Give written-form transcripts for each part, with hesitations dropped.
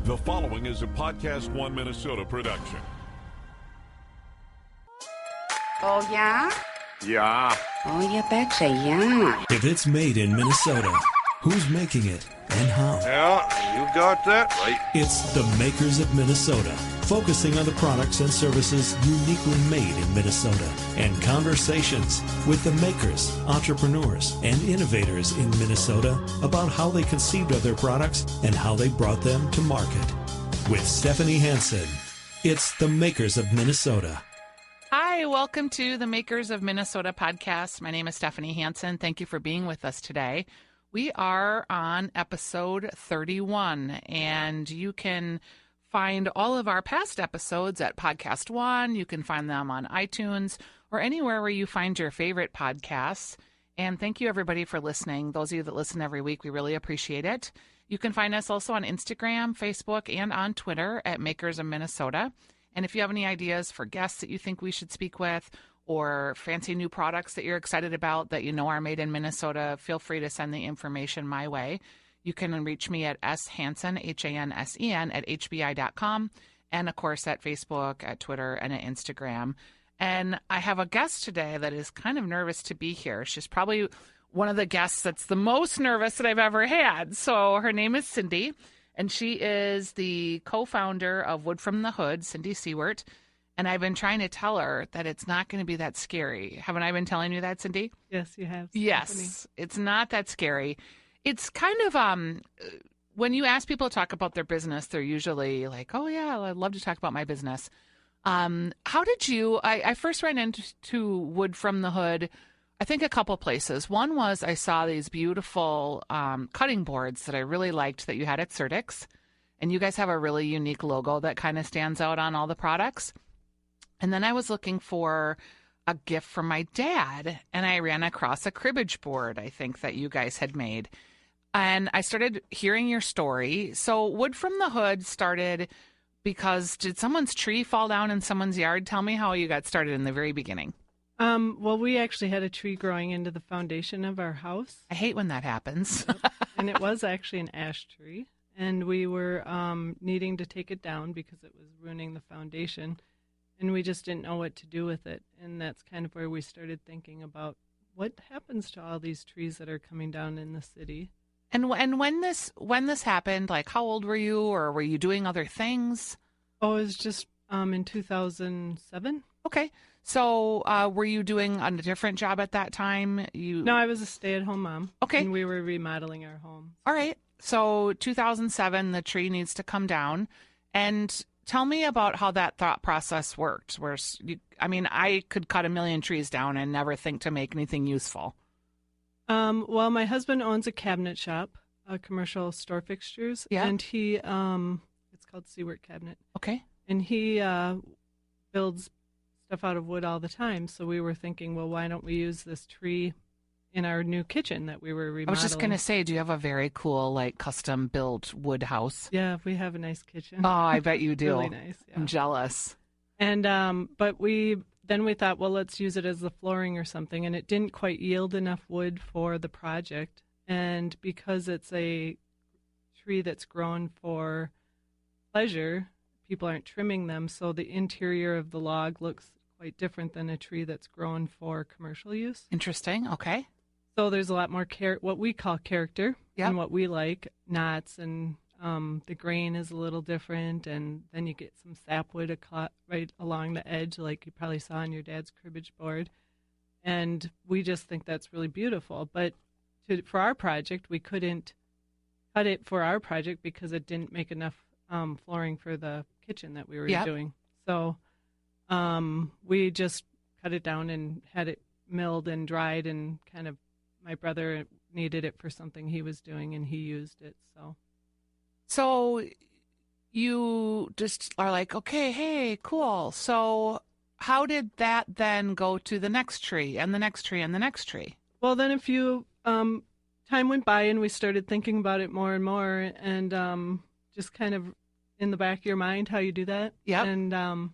The following is a Podcast One Minnesota production. Oh, yeah? Yeah. Oh, you betcha, yeah. If it's made in Minnesota, who's making it and how? Yeah, you got that right. It's the Makers of Minnesota, focusing on the products and services uniquely made in Minnesota, and conversations with the makers, entrepreneurs, and innovators in Minnesota about how they conceived of their products and how they brought them to market. With Stephanie Hansen, it's the Makers of Minnesota. Hi, welcome to the Makers of Minnesota podcast. My name is Stephanie Hansen. Thank you for being with us today. We are on episode 31, and you can find all of our past episodes at Podcast One. You can find them on iTunes or anywhere where you find your favorite podcasts. And thank you, everybody, for listening. Those of you that listen every week, we really appreciate it. You can find us also on Instagram, Facebook, and on Twitter at Makers of Minnesota. And if you have any ideas for guests that you think we should speak with or fancy new products that you're excited about that you know are made in Minnesota, feel free to send the information my way. You can reach me at shansen, Hansen, at hbi.com, and, of course, at Facebook, at Twitter, and at Instagram. And I have a guest today that is kind of nervous to be here. She's probably one of the guests that's the most nervous that I've ever had. So her name is Cindy. And she is the co-founder of Wood from the Hood, Cindy Seward. And I've been trying to tell her that it's not going to be that scary. Haven't I been telling you that, Cindy? Yes, you have. Yes, Stephanie. It's not that scary. It's kind of, when you ask people to talk about their business, they're usually like, oh, yeah, I'd love to talk about my business. How did you, I first ran into Wood from the Hood, I think a couple places. One was I saw these beautiful cutting boards that I really liked that you had at Certix. And you guys have a really unique logo that kind of stands out on all the products. And then I was looking for a gift from my dad, and I ran across a cribbage board, I think, that you guys had made. And I started hearing your story. So Wood from the Hood started because did someone's tree fall down in someone's yard? Tell me how you got started in the very beginning. Well, we actually had a tree growing into the foundation of our house. I hate when that happens. And it was actually an ash tree. And we were needing to take it down because it was ruining the foundation. And we just didn't know what to do with it. And that's kind of where we started thinking about what happens to all these trees that are coming down in the city. And when this happened, like how old were you, or were you doing other things? Oh, it was just in 2007. Okay. So were you doing a different job at that time? No, I was a stay-at-home mom. Okay. And we were remodeling our home. All right. So 2007, the tree needs to come down. And tell me about how that thought process worked. I could cut a million trees down and never think to make anything useful. Well, my husband owns a cabinet shop, commercial store fixtures. Yeah. And he, it's called Seward Cabinet. Okay. And he builds stuff out of wood all the time. So we were thinking, well, why don't we use this tree in our new kitchen that we were remodeling? I was just going to say, do you have a very cool, like, custom built wood house? Yeah, we have a nice kitchen. Oh, I bet you do. Really nice. Yeah. I'm jealous. And but we thought, well, let's use it as the flooring or something. And it didn't quite yield enough wood for the project. And because it's a tree that's grown for pleasure, people aren't trimming them. So the interior of the log looks quite different than a tree that's grown for commercial use. Interesting. Okay. So there's a lot more what we call character, Yep. and what we like, knots, and the grain is a little different, and then you get some sapwood right along the edge, like you probably saw on your dad's cribbage board. And we just think that's really beautiful. But for our project, we couldn't cut it for our project because it didn't make enough flooring for the kitchen that we were Yep. doing. So we just cut it down and had it milled and dried, and kind of my brother needed it for something he was doing, and he used it. So you just are like, okay, hey, cool. So how did that then go to the next tree and the next tree and the next tree? Well, then a few time went by, and we started thinking about it more and more, and just kind of in the back of your mind how you do that. Yep. And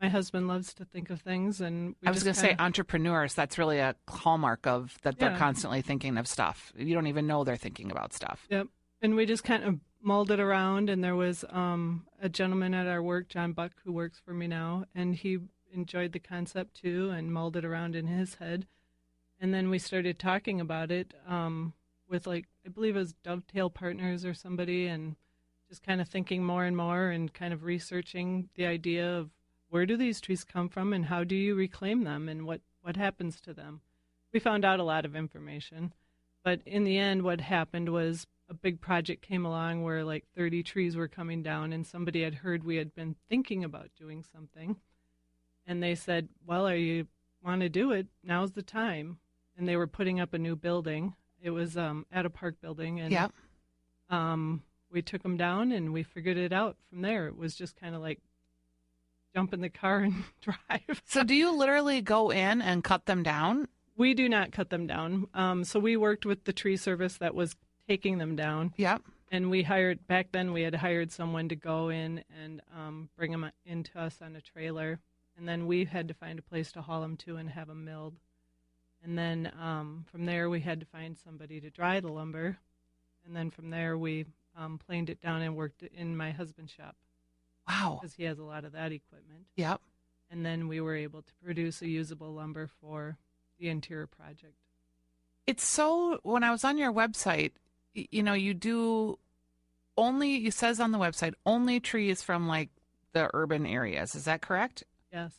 my husband loves to think of things, and I was going to say entrepreneurs, that's really a hallmark of that they're Yeah. constantly thinking of stuff. You don't even know they're thinking about stuff. Yep. And we just kind of mulled it around, and there was a gentleman at our work, John Buck, who works for me now, and he enjoyed the concept too and mulled it around in his head. And then we started talking about it with, like, I believe it was Dovetail Partners or somebody, and just kind of thinking more and more and kind of researching the idea of where do these trees come from and how do you reclaim them and what happens to them. We found out a lot of information, but in the end what happened was a big project came along where like 30 trees were coming down, and somebody had heard we had been thinking about doing something, and they said, well, are you want to do it? Now's the time. And they were putting up a new building. It was at a park building, and Yep. We took them down and we figured it out from there. It was just kind of like jump in the car and drive. So do you literally go in and cut them down? We do not cut them down. So we worked with the tree service that was taking them down. Yep. And we back then we had hired someone to go in and bring them into us on a trailer. And then we had to find a place to haul them to and have them milled. And then from there we had to find somebody to dry the lumber. And then from there we planed it down and worked it in my husband's shop Wow. because he has a lot of that equipment. Yep. And then we were able to produce a usable lumber for the interior project. It's so, when I was on your website, you do only, it says on the website, only trees from like the urban areas. Is that correct? Yes.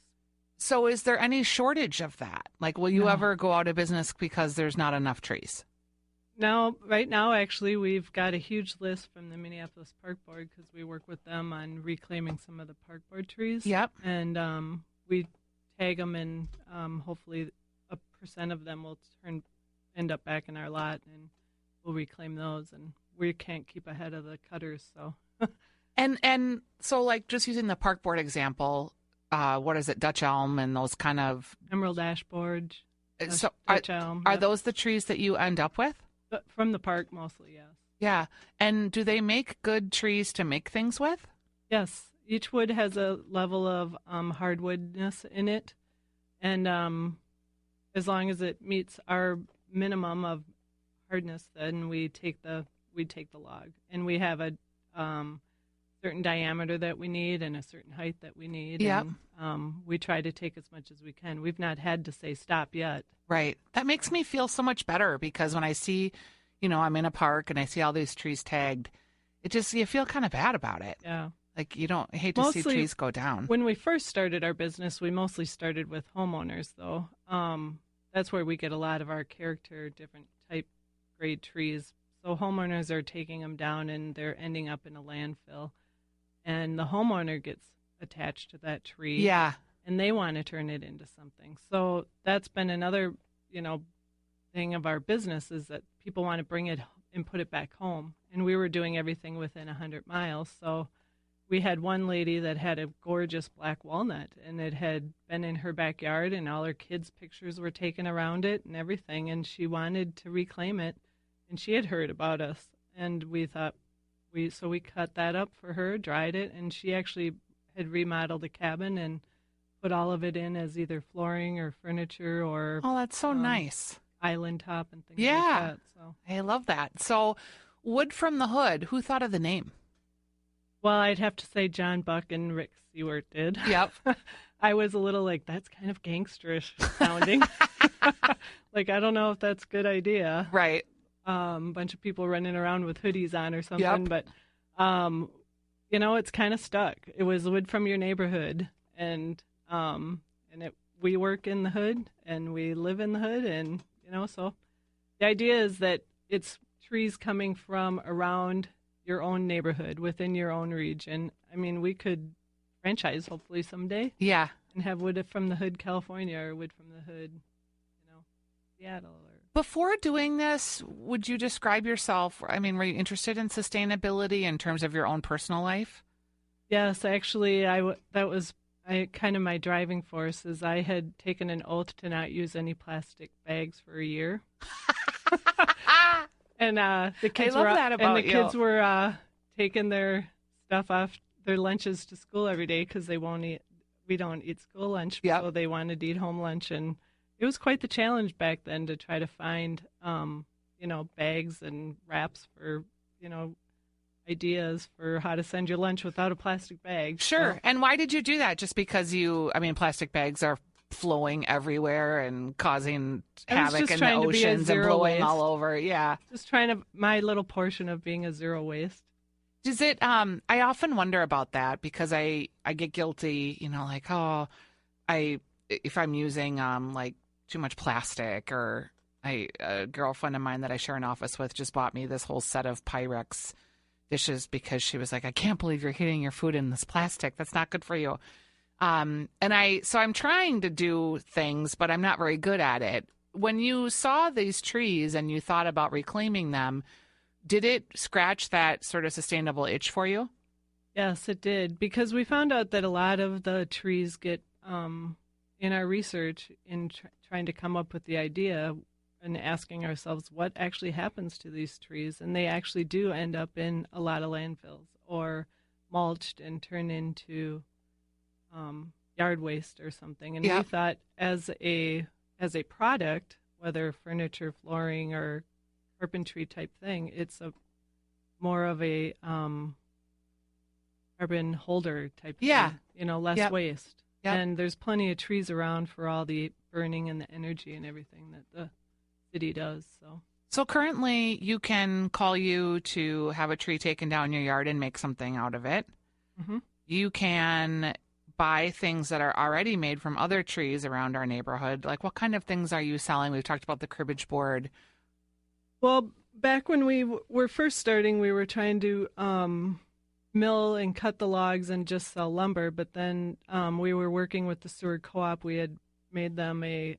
So is there any shortage of that? Like, will you No. ever go out of business because there's not enough trees? Now, right now, actually, we've got a huge list from the Minneapolis Park Board because we work with them on reclaiming some of the park board trees. Yep. And we tag them, and hopefully a % of them will end up back in our lot, and we'll reclaim those. And we can't keep ahead of the cutters, so. And so, like, just using the park board example, what is it, Dutch elm and those kind of. Emerald ash board, So Dutch elm. are yep. those the trees that you end up with? But from the park, mostly, yes. Yeah. And do they make good trees to make things with? Yes, each wood has a level of hardwoodness in it, and as long as it meets our minimum of hardness, then we take the log, and we have a certain diameter that we need and a certain height that we need. Yep. And we try to take as much as we can. We've not had to say stop yet. Right. That makes me feel so much better because when I see, I'm in a park and I see all these trees tagged, you feel kind of bad about it. Yeah. Like you don't hate to see Mostly, trees go down. When we first started our business, we mostly started with homeowners, though. That's where we get a lot of our character, different type grade trees. So homeowners are taking them down and they're ending up in a landfill. And the homeowner gets attached to that tree. Yeah. And they want to turn it into something. So that's been another, thing of our business is that people want to bring it and put it back home. And we were doing everything within 100 miles. So we had one lady that had a gorgeous black walnut, and it had been in her backyard, and all her kids' pictures were taken around it and everything. And she wanted to reclaim it, and she had heard about us. And we thought, so we cut that up for her, dried it, and she actually had remodeled the cabin and put all of it in as either flooring or furniture or Oh, that's so nice. island top and things Yeah. like that. So, I love that. So, Wood from the Hood, who thought of the name? well, I'd have to say John Buck and Rick Seward did. Yep. I was a little like, that's kind of gangsterish sounding. Like, I don't know if that's a good idea. Right. Bunch of people running around with hoodies on or something, Yep. but it's kind of stuck. It was wood from your neighborhood, and we work in the hood and we live in the hood, and so the idea is that it's trees coming from around your own neighborhood within your own region. I mean, we could franchise hopefully someday Yeah. and have wood from the hood California or wood from the hood Seattle or Before doing this, would you describe yourself? I mean, were you interested in sustainability in terms of your own personal life? Yes, actually, that was kind of my driving force. Is I had taken an oath to not use any plastic bags for a year, and the kids love were that about and the you. kids were taking their stuff off their lunches to school every day because they won't eat. We don't eat school lunch, Yep. so they wanted to eat home lunch, and it was quite the challenge back then to try to find bags and wraps for ideas for how to send your lunch without a plastic bag. Sure. So, And why did you do that? Just because plastic bags are flowing everywhere and causing I was havoc just in the trying to be a oceans and zero blowing waste. all over. Yeah. just trying to, my little portion of being a zero waste. Does it I often wonder about that because I get guilty, like, if I'm using like too much plastic, or a girlfriend of mine that I share an office with just bought me this whole set of Pyrex dishes because she was like, I can't believe you're heating your food in this plastic. That's not good for you. So I'm trying to do things, but I'm not very good at it. When you saw these trees and you thought about reclaiming them, did it scratch that sort of sustainable itch for you? Yes, it did, because we found out that a lot of the trees get, in our research, in trying to come up with the idea and asking ourselves what actually happens to these trees, and they actually do end up in a lot of landfills or mulched and turn into yard waste or something. And Yeah. we thought as a product, whether furniture, flooring, or carpentry type thing, it's a more of a carbon holder type Yeah. thing, less Yep. waste. Yep. And there's plenty of trees around for all the burning and the energy and everything that the city does. So currently you can call you to have a tree taken down in your yard and make something out of it. Mm-hmm. You can buy things that are already made from other trees around our neighborhood. Like, what kind of things are you selling? We've talked about the cribbage board. Well, back when we were first starting, we were trying to mill and cut the logs and just sell lumber. But then we were working with the Seward Co-op. We had made them a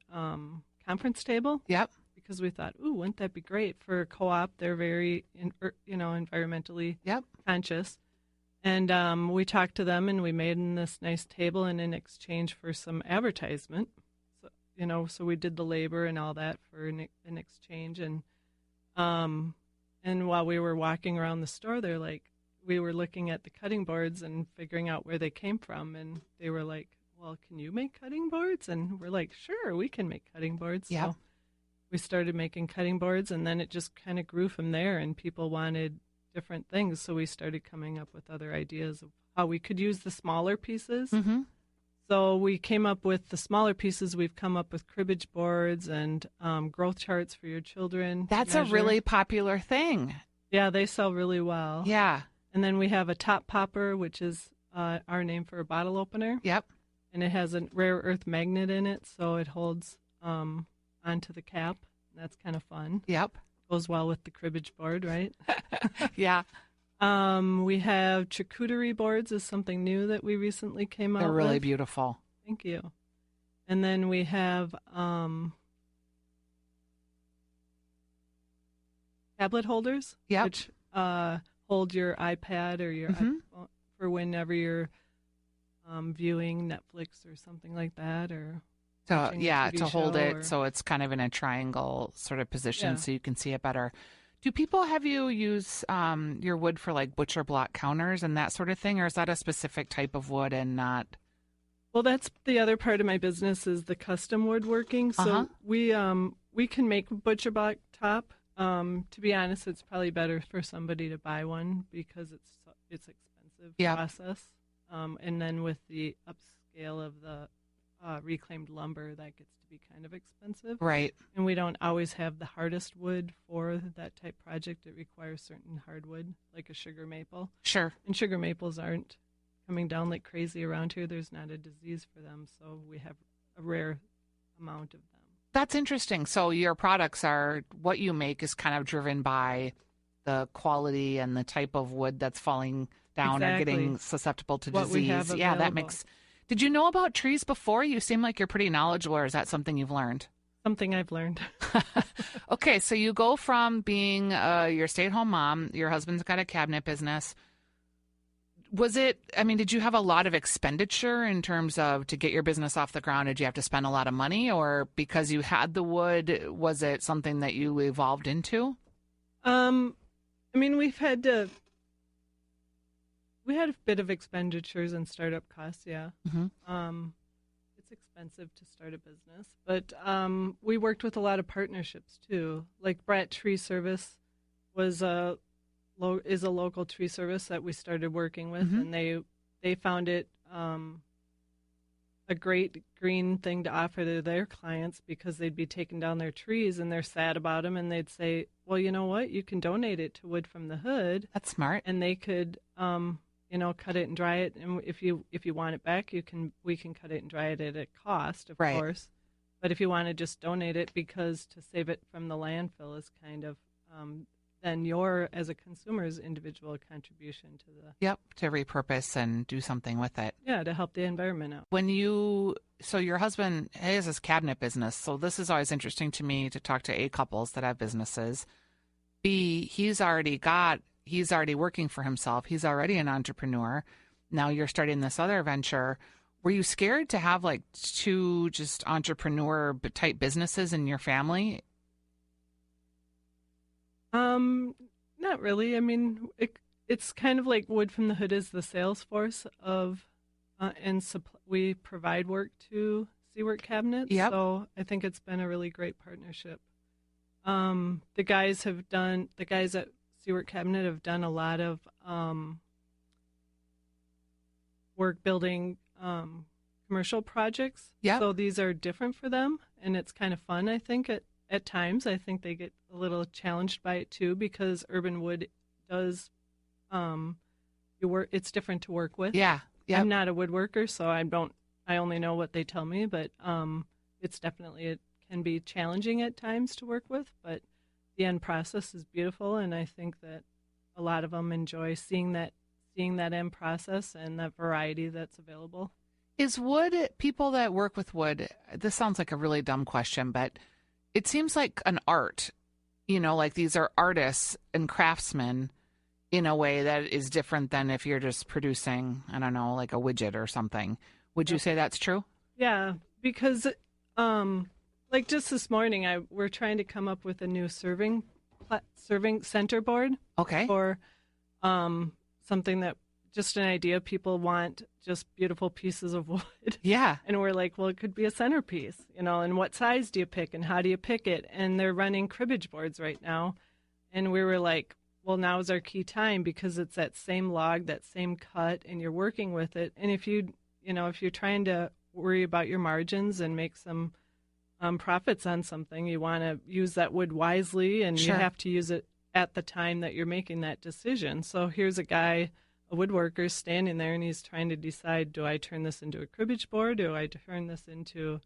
conference table. Yep. Because we thought, ooh, wouldn't that be great for a co-op? They're very, environmentally Yep. conscious. And we talked to them, and we made them this nice table, and in exchange for some advertisement, so we did the labor and all that for an exchange. And while we were walking around the store, we were looking at the cutting boards and figuring out where they came from, and they were like, well, can you make cutting boards? And we're like, sure, we can make cutting boards. Yep. So we started making cutting boards, and then it just kind of grew from there, and people wanted different things. So we started coming up with other ideas of how we could use the smaller pieces. Mm-hmm. So we came up with the smaller pieces. We've come up with cribbage boards and growth charts for your children. to That's a measure. really popular thing. Yeah, they sell really well. Yeah. And then we have a top popper, which is our name for a bottle opener. Yep. And it has a rare earth magnet in it, so it holds onto the cap. That's kind of fun. Yep. Goes well with the cribbage board, right? Yeah. We have charcuterie boards is something new that we recently came out They're really with. beautiful. Thank you. And then we have tablet holders, Yep. which hold your iPad or your Mhm. iPhone for whenever you're viewing Netflix or something like that, or watching a TV To hold show it or- so it's kind of in a triangle sort of position Yeah. so you can see it better. Do people have you use your wood for like butcher block counters and that sort of thing, or is that a specific type of wood and not? Well, that's the other part of my business is the custom woodworking. So Uh-huh. we can make butcher block top. To be honest, it's probably better for somebody to buy one because it's expensive Yeah. process. And then with the upscale of the reclaimed lumber, that gets to be kind of expensive. Right. And we don't always have the hardest wood for that type project. It requires certain hardwood, like a sugar maple. Sure. And sugar maples aren't coming down like crazy around here. There's not a disease for them, so we have a rare amount of them. That's interesting. So your products are what you make is kind of driven by the quality and the type of wood that's falling down or getting Exactly. susceptible to What we have disease. Yeah, that available. makes. Did you know about trees before? You seem like you're pretty knowledgeable, or is that something you've learned? Something I've learned. Okay, so you go from being your stay-at-home mom, your husband's got a cabinet business. Did you have a lot of expenditure in terms of to get your business off the ground? Did you have to spend a lot of money, or because you had the wood, was it something that you evolved into? We had a bit of expenditures and startup costs, yeah. Mm-hmm. It's expensive to start a business, but we worked with a lot of partnerships too. Like Bratt Tree Service was is a local tree service that we started working with, and they found it a great green thing to offer to their clients because they'd be taking down their trees and they're sad about them, and they'd say, well, you know what, you can donate it to Wood from the Hood. That's smart. And they could cut it and dry it, and if you want it back, we can cut it and dry it at a cost, of course. But if you want to just donate it, because to save it from the landfill is kind of then your, as a consumer's, individual contribution to the to repurpose and do something with it. Yeah, to help the environment out. So your husband has his cabinet business, so this is always interesting to me to talk to A, couples that have businesses. B, he's already working for himself. He's already an entrepreneur. Now you're starting this other venture. Were you scared to have like two just entrepreneur type businesses in your family? Not really. I mean, it's kind of like Wood from the Hood is the sales force of, we provide work to Seawork Cabinets. Yep. So I think it's been a really great partnership. The guys at Seawork Cabinet have done a lot of work building commercial projects. Yeah. So these are different for them, and it's kind of fun, I think, at times. I think they get a little challenged by it too, because urban wood does it's different to work with. Yeah. I'm not a woodworker, so I only know what they tell me, but it's definitely, it can be challenging at times to work with, but the end process is beautiful, and I think that a lot of them enjoy seeing that end process and that variety that's available. Is wood, people that work with wood, this sounds like a really dumb question, but it seems like an art, like these are artists and craftsmen in a way that is different than if you're just producing, I don't know, like a widget or something. Would you say that's true? Yeah, because like just this morning, we're trying to come up with a new serving center board. Okay. For something that, just an idea, people want just beautiful pieces of wood. Yeah. And we're like, well, it could be a centerpiece, and what size do you pick and how do you pick it? And they're running cribbage boards right now. And we were like, well, now is our key time, because it's that same log, that same cut, and you're working with it. And if you're trying to worry about your margins and make some profits on something, you want to use that wood wisely, and Sure. you have to use it at the time that you're making that decision. So here's a guy, a woodworker, standing there, and he's trying to decide, do I turn this into a cribbage board? Do I turn this into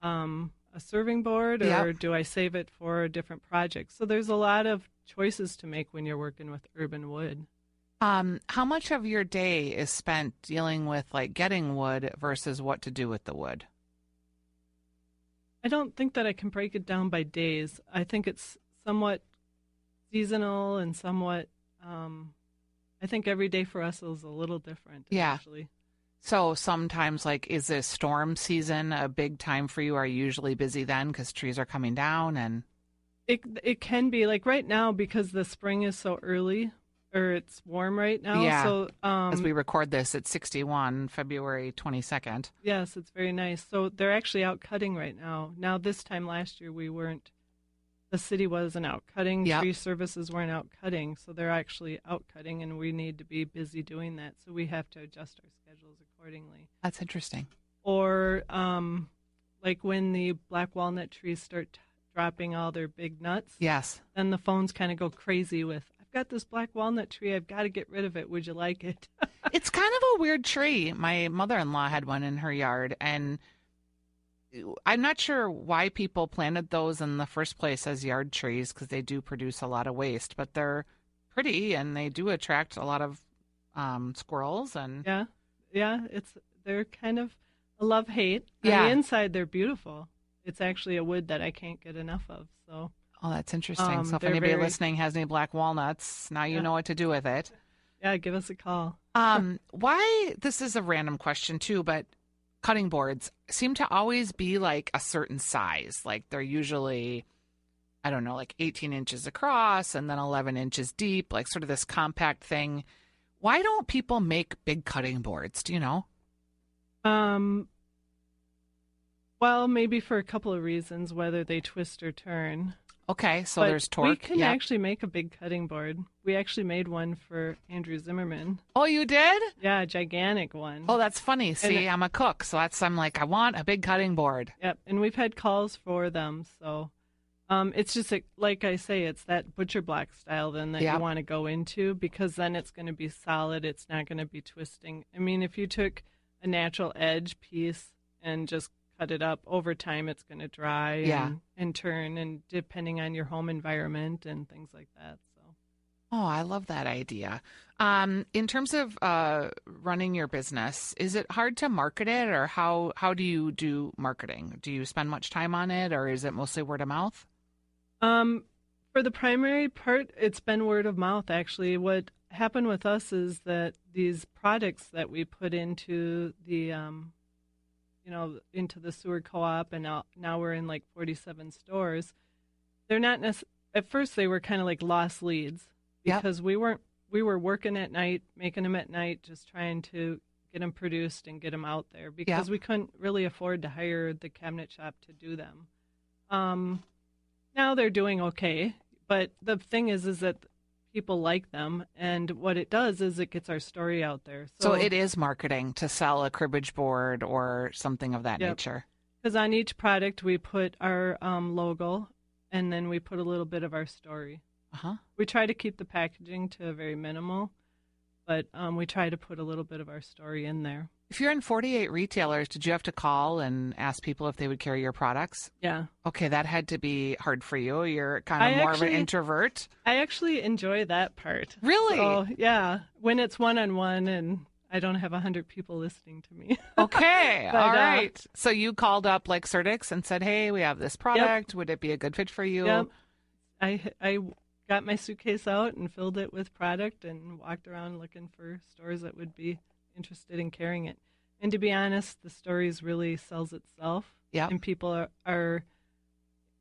a serving board, or do I save it for a different project? So there's a lot of choices to make when you're working with urban wood. How much of your day is spent dealing with like getting wood versus what to do with the wood? I don't think that I can break it down by days. I think it's somewhat seasonal and somewhat, I think every day for us is a little different. Yeah. Actually. So sometimes, like, is the storm season a big time for you? Are you usually busy then because trees are coming down? And it can be, like right now, because the spring is so early, or it's warm right now. Yeah. So as we record this, it's 61, February 22nd. Yes, it's very nice. So they're actually out cutting right now. Now, this time last year, the city wasn't out cutting. Yep. Tree services weren't out cutting. So they're actually out cutting, and we need to be busy doing that. So we have to adjust our schedules accordingly. That's interesting. Or like when the black walnut trees start dropping all their big nuts. Yes. Then the phones kind of go crazy with, I've got this black walnut tree. I've got to get rid of it. Would you like it? It's kind of a weird tree. My mother-in-law had one in her yard, and I'm not sure why people planted those in the first place as yard trees, because they do produce a lot of waste, but they're pretty and they do attract a lot of squirrels. And yeah, they're kind of a love-hate. Yeah. On the inside, they're beautiful. It's actually a wood that I can't get enough of. So. Oh, that's interesting. So if anybody listening has any black walnuts, now you know what to do with it. Yeah, give us a call. Why, this is a random question too, but cutting boards seem to always be like a certain size. Like they're usually, I don't know, like 18 inches across and then 11 inches deep, like sort of this compact thing. Why don't people make big cutting boards? Do you know? Well, maybe for a couple of reasons, whether they twist or turn. Okay, so But there's torque. we can Yep. actually make a big cutting board. We actually made one for Andrew Zimmerman. Oh, you did? Yeah, a gigantic one. Oh, that's funny. See, I'm a cook, so I'm like, I want a big cutting board. Yep, and we've had calls for them. So it's just like I say, it's that butcher block style then that Yep. you want to go into, because then it's going to be solid. It's not going to be twisting. I mean, if you took a natural edge piece and just cut it up over time, it's going to dry Yeah. and turn, and depending on your home environment and things like that. So Oh, I love that idea. In terms of running your business, is it hard to market it, or how do you do marketing? Do you spend much time on it, or is it mostly word of mouth? for the primary part, it's been word of mouth, actually. What happened with us is that these products that we put into the into the sewer co-op, and now we're in like 47 stores. They're not at first they were kind of like lost leads, Yep. because we were working at night, making them at night, just trying to get them produced and get them out there, because Yep. we couldn't really afford to hire the cabinet shop to do them. Now they're doing okay, but the thing is that people like them, and what it does is it gets our story out there. So it is marketing to sell a cribbage board or something of that Yep. nature. Because on each product we put our logo, and then we put a little bit of our story. Uh-huh. We try to keep the packaging to very minimal, but we try to put a little bit of our story in there. If you're in 48 retailers, did you have to call and ask people if they would carry your products? Yeah. Okay, that had to be hard for you. You're kind of I more of an actually- introvert. I actually enjoy that part. Really? So, yeah. When it's one-on-one and I don't have 100 people listening to me. Okay, But, all right. So you called up like Certix and said, hey, we have this product. Would it be a good fit for you? Yep. I got my suitcase out and filled it with product and walked around looking for stores that would be interested in carrying it. And to be honest, the stories really sells itself. Yep. And people are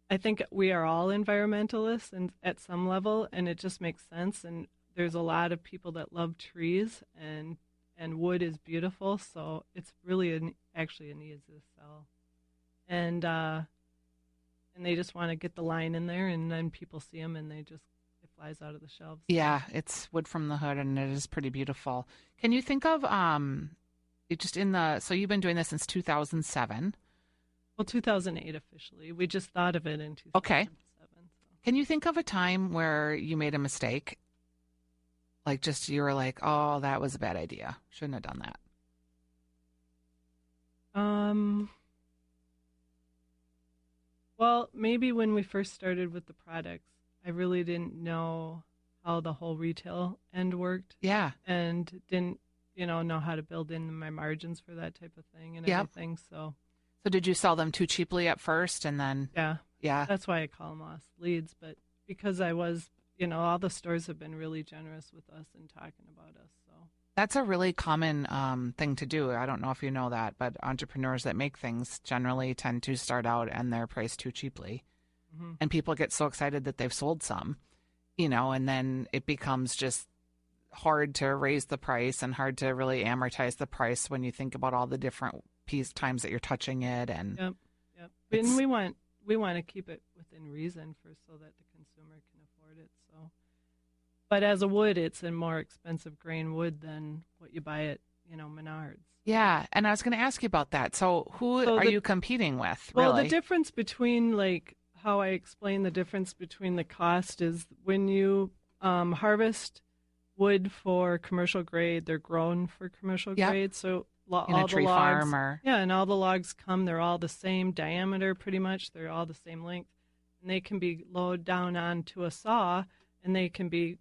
I think we are all environmentalists and at some level, and it just makes sense. And there's a lot of people that love trees, and wood is beautiful, so it's really actually an easy to sell. And they just want to get the line in there, and then people see them, and it flies out of the shelves. Yeah, it's wood from the hood, and it is pretty beautiful. Can you think of so you've been doing this since 2007. Well, 2008 officially. We just thought of it in 2007. Okay. So. Can you think of a time where you made a mistake? Like you were like, oh, that was a bad idea. Shouldn't have done that. Well, maybe when we first started with the products, I really didn't know how the whole retail end worked. Yeah. And didn't, know how to build in my margins for that type of thing and Yep. everything. So, So did you sell them too cheaply at first and then, yeah, yeah. that's why I call them lost leads. But because I was, all the stores have been really generous with us and talking about us. So, That's a really common thing to do. I don't know if you know that, but entrepreneurs that make things generally tend to start out and they're priced too cheaply. mhm. And people get so excited that they've sold some, and then it becomes just hard to raise the price and hard to really amortize the price when you think about all the different times that you're touching it. And Yep. Yep. It's- And we want to keep it within reason so that the consumer can afford it. So, but as a wood, it's a more expensive grain wood than what you buy at Menards. yeah, and I was going to ask you about that. So who So are the- you competing with? Well, Really? the difference between how I explain the difference between the cost is when you harvest wood for commercial grade, they're grown for commercial Yep. grade. So in all a tree the logs, farm or yeah, and all the logs they're all the same diameter pretty much. They're all the same length. And they can be loaded down onto a saw, and they can be,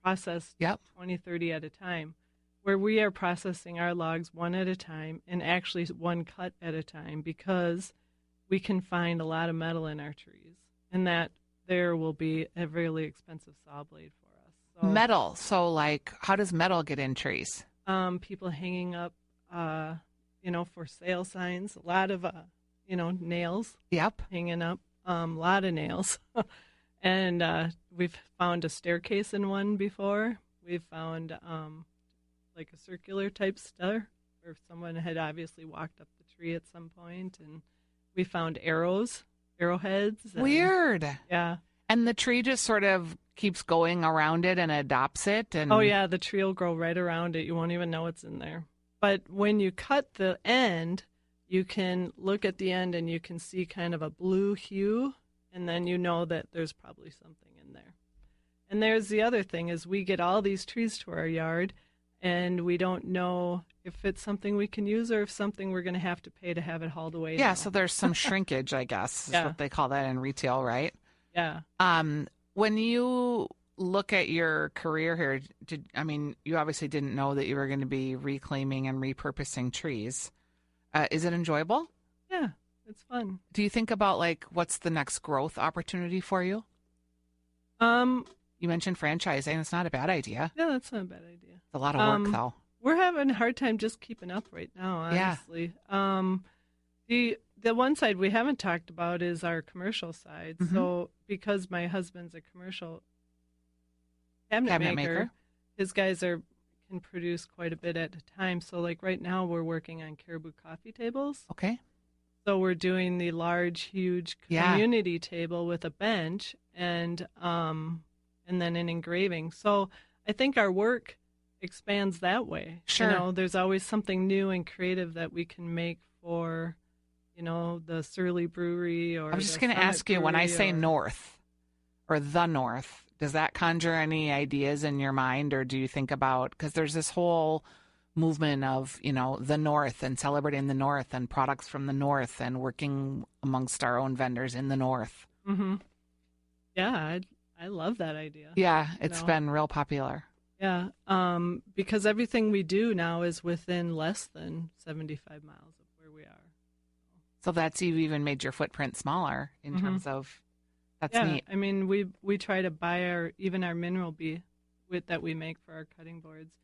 processed Yep. 20, 30 at a time. Where we are processing our logs one at a time, and actually one cut at a time, because we can find a lot of metal in our trees. And that there will be a really expensive saw blade for us. So, metal. So how does metal get in trees? people hanging up, for sale signs, a lot of, nails Yep. hanging up, a lot of nails. And we've found a staircase in one before. We've found like a circular type stair where someone had obviously walked up the tree at some point. And we found arrows arrowheads. and- Weird. Yeah. And the tree just sort of keeps going around it and adopts it. And Oh, yeah, the tree will grow right around it. You won't even know what's in there. But when you cut the end, you can look at the end and you can see kind of a blue hue, and then you know that there's probably something in there. And there's the other thing is we get all these trees to our yard, and we don't know if it's something we can use or if something we're going to have to pay to have it hauled away. Yeah, now. so there's some shrinkage, I guess, is Yeah. what they call that in retail, right? Yeah. When you look at your career here, you obviously didn't know that you were going to be reclaiming and repurposing trees. Is it enjoyable? Yeah, it's fun. Do you think about like what's the next growth opportunity for you? You mentioned franchising. It's not a bad idea. Yeah, that's not a bad idea. It's a lot of work, though. We're having a hard time just keeping up right now, honestly. The one side we haven't talked about is our commercial side. Mhm. So because my husband's a commercial cabinet maker, his guys can produce quite a bit at a time. So like right now we're working on Caribou coffee tables. Okay. So we're doing the large, huge Yeah. community table with a bench and then an engraving. So I think our work expands that way. Sure. You know, there's always something new and creative that we can make for, you know, the Surly Brewery or I was just the going to Summit ask you, when I Brewery say or- north or the north, does that conjure any ideas in your mind, or do you think about, because there's this whole movement of, you know, the north and celebrating the north and products from the north and working amongst our own vendors in the north. Mhm. Yeah, I love that idea. Yeah, it's know. been real popular. Yeah, because everything we do now is within less than 75 miles of where we are. So you've even made your footprint smaller in terms of, that's Yeah, neat. I mean, we try to buy our mineral bee that we make for our cutting boards.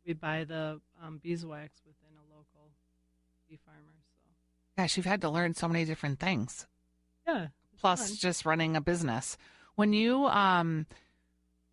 We buy the beeswax within a local bee farmer. So Gosh, you've had to learn so many different things. yeah, it's Plus fun. just running a business. When you,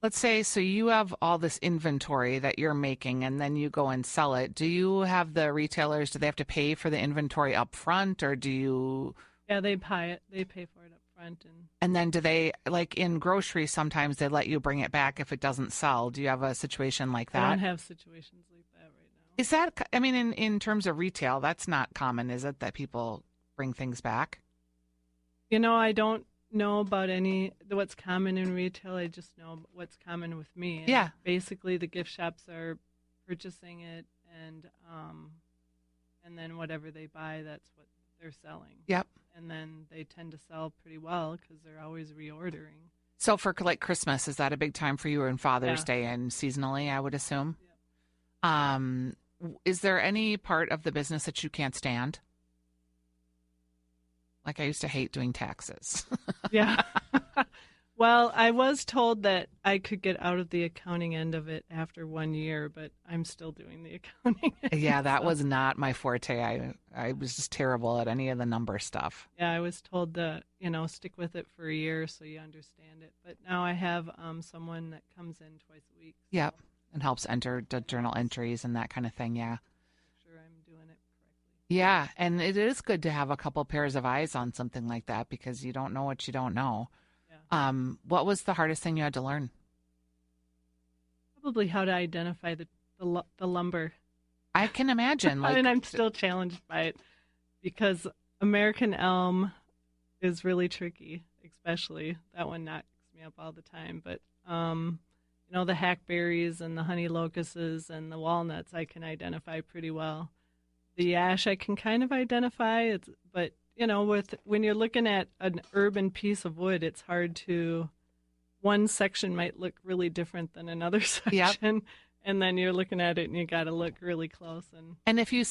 let's say, so you have all this inventory that you're making and then you go and sell it. Do you have the retailers, do they have to pay for the inventory up front, or do you, Yeah, they buy it. They pay for it up front, and then do they, like in grocery, sometimes they let you bring it back if it doesn't sell. Do you have a situation like I don't that? have situations like that right now. Is that, I mean, in terms of retail, that's not common, is it, that people bring things back? You know, I don't know about what's common in retail. I just know what's common with me. And Yeah. basically, the gift shops are purchasing it, and then whatever they buy, that's what they're selling. Yep. And then they tend to sell pretty well because they're always reordering. So for like Christmas, is that a big time for you, or in Father's Yeah. Day and seasonally, I would assume? Is there any part of the business that you can't stand? Like I used to hate doing taxes. Yeah. Well, I was told that I could get out of the accounting end of it after 1 year, but I'm still doing the accounting. Yeah, that So, was not my forte. I was just terrible at any of the number stuff. Yeah, I was told to, stick with it for a year so you understand it. But now I have someone that comes in twice a week. So Yep. And helps enter the journal entries and that kind of thing. Yeah. make sure I'm doing it correctly. Yeah. And it is good to have a couple pairs of eyes on something like that, because you don't know what you don't know. Yeah. What was the hardest thing you had to learn? Probably how to identify the lumber. I can imagine. Like, And I'm still challenged by it because American elm is really tricky, especially. That one knocks me up all the time. But, the hackberries and the honey locusts and the walnuts I can identify pretty well. The ash I can kind of identify, but when you're looking at an urban piece of wood, it's hard to. One section might look really different than another section, and then you're looking at it and you got to look really close. And if you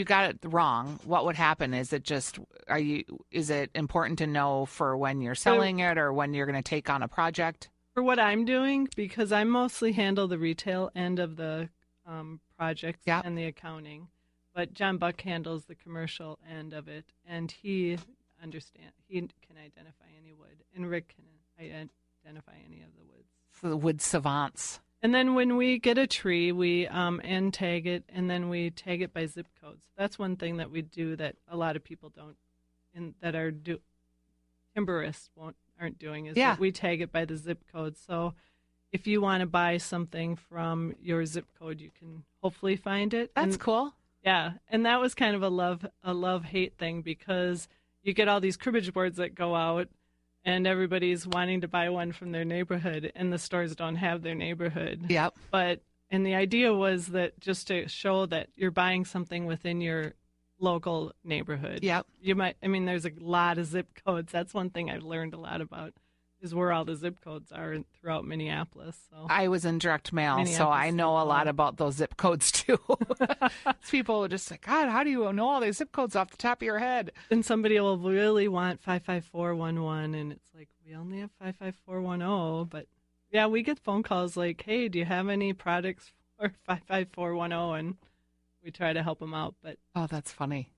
got it wrong, what would happen? Is it important to know for when you're selling it or when you're going to take on a project? For what I'm doing, because I mostly handle the retail end of the projects Yep. and the accounting, but John Buck handles the commercial end of it, and he can identify any wood, and Rick can identify any of the woods. The wood savants. And then when we get a tree, we end tag it, and then we tag it by zip codes. That's one thing that we do that a lot of people don't, timberists aren't doing is Yeah. that we tag it by the zip code. So if you want to buy something from your zip code, you can hopefully find it. That's And- cool. Yeah, and that was kind of a love-hate thing because you get all these cribbage boards that go out, and everybody's wanting to buy one from their neighborhood, and the stores don't have their neighborhood. Yep. And the idea was that just to show that you're buying something within your local neighborhood. Yep. There's a lot of zip codes. That's one thing I've learned a lot about is where all the zip codes are throughout Minneapolis. So I was in direct mail, so Minneapolis I know a zip lot code. about those zip codes too. People are just like, God, how do you know all these zip codes off the top of your head? And somebody will really want 55411, and it's like, we only have 55410. But yeah, we get phone calls like, hey, do you have any products for 55410? And we try to help them out. But Oh, that's funny.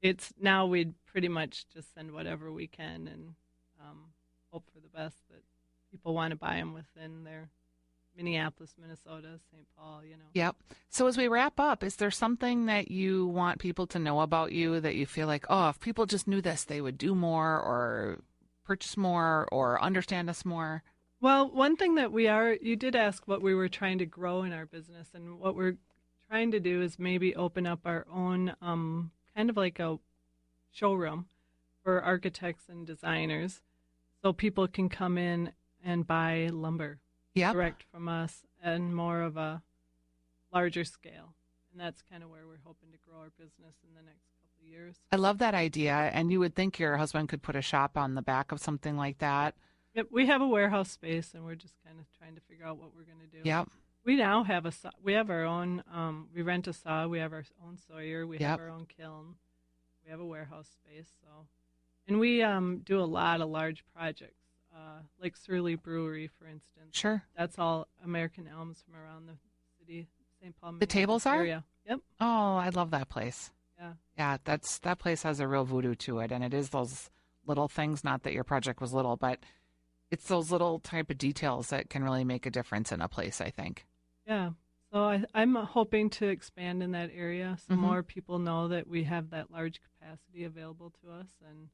it's now we'd pretty much just send whatever we can and hope for the best that people want to buy them within their Minneapolis, Minnesota, St. Paul, Yep. So as we wrap up, is there something that you want people to know about you that you feel like, oh, if people just knew this, they would do more or purchase more or understand us more? Well, one thing that you did ask what we were trying to grow in our business, and what we're trying to do is maybe open up our own kind of like a showroom for architects and designers so people can come in and buy lumber Yep. direct from us and more of a larger scale. And that's kind of where we're hoping to grow our business in the next couple of years. I love that idea. And you would think your husband could put a shop on the back of something like that. Yep, we have a warehouse space, and we're just kind of trying to figure out what we're going to do. Yep. We now have we have our own, we rent a saw, we have our own sawyer, we Yep. have our own kiln, we have a warehouse space. And we do a lot of large projects, like Surly Brewery, for instance. Sure. That's all American elms from around the city, St. Paul. The tables are? area. Yep. Oh, I love that place. Yeah. Yeah, that place has a real voodoo to it, and it is those little things. Not that your project was little, but it's those little type of details that can really make a difference in a place, I think. Yeah. So I'm hoping to expand in that area so Mhm. more people know that we have that large capacity available to us, and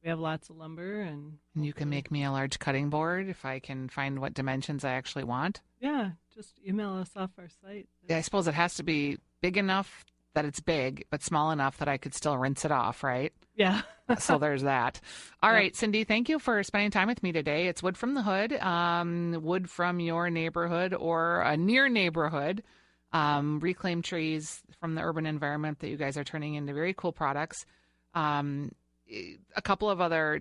we have lots of lumber. And And you can make me a large cutting board if I can find what dimensions I actually want. Yeah, just email us off our site. Yeah, I suppose it has to be big enough that it's big, but small enough that I could still rinse it off, right? Yeah. So there's that. All Yep. right, Cindy, thank you for spending time with me today. It's Wood from the Hood, wood from your neighborhood or a near neighborhood. Reclaimed trees from the urban environment that you guys are turning into very cool products. A couple of other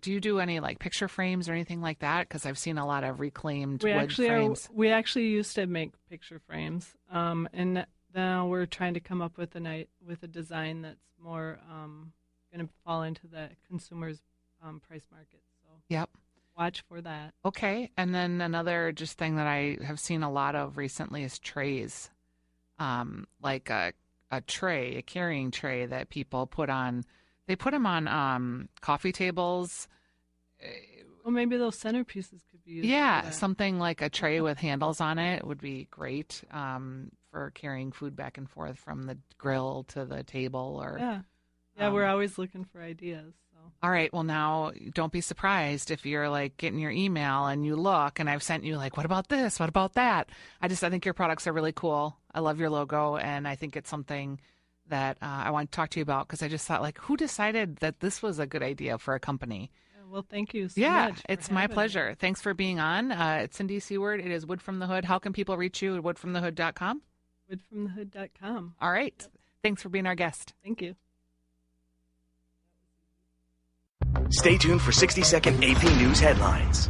do you do any like picture frames or anything like that? Because I've seen a lot of reclaimed wood frames. We actually used to make picture frames, and now we're trying to come up with a design that's more going to fall into the consumer's price market. So Yep. watch for that. Okay. And then another just thing that I have seen a lot of recently is trays. Like a tray, a carrying tray that people put on. They put them on coffee tables. Well, maybe those centerpieces could be used. Yeah, for that. something like a tray with handles on it would be great for carrying food back and forth from the grill to the table. Or Yeah, we're always looking for ideas. So. All right. Well, now don't be surprised if you're like getting your email and you look and I've sent you like, what about this? What about that? I think your products are really cool. I love your logo, and I think it's something that I want to talk to you about because I just thought, like, who decided that this was a good idea for a company? Yeah, well, thank you so Yeah, much. it's for my having me. pleasure. Thanks for being on. It's Cindy Seward. It is Wood from the Hood. How can people reach you at woodfromthehood.com? Woodfromthehood.com. All right. Thanks for being our guest. Thank you. Stay tuned for 60-second AP News headlines.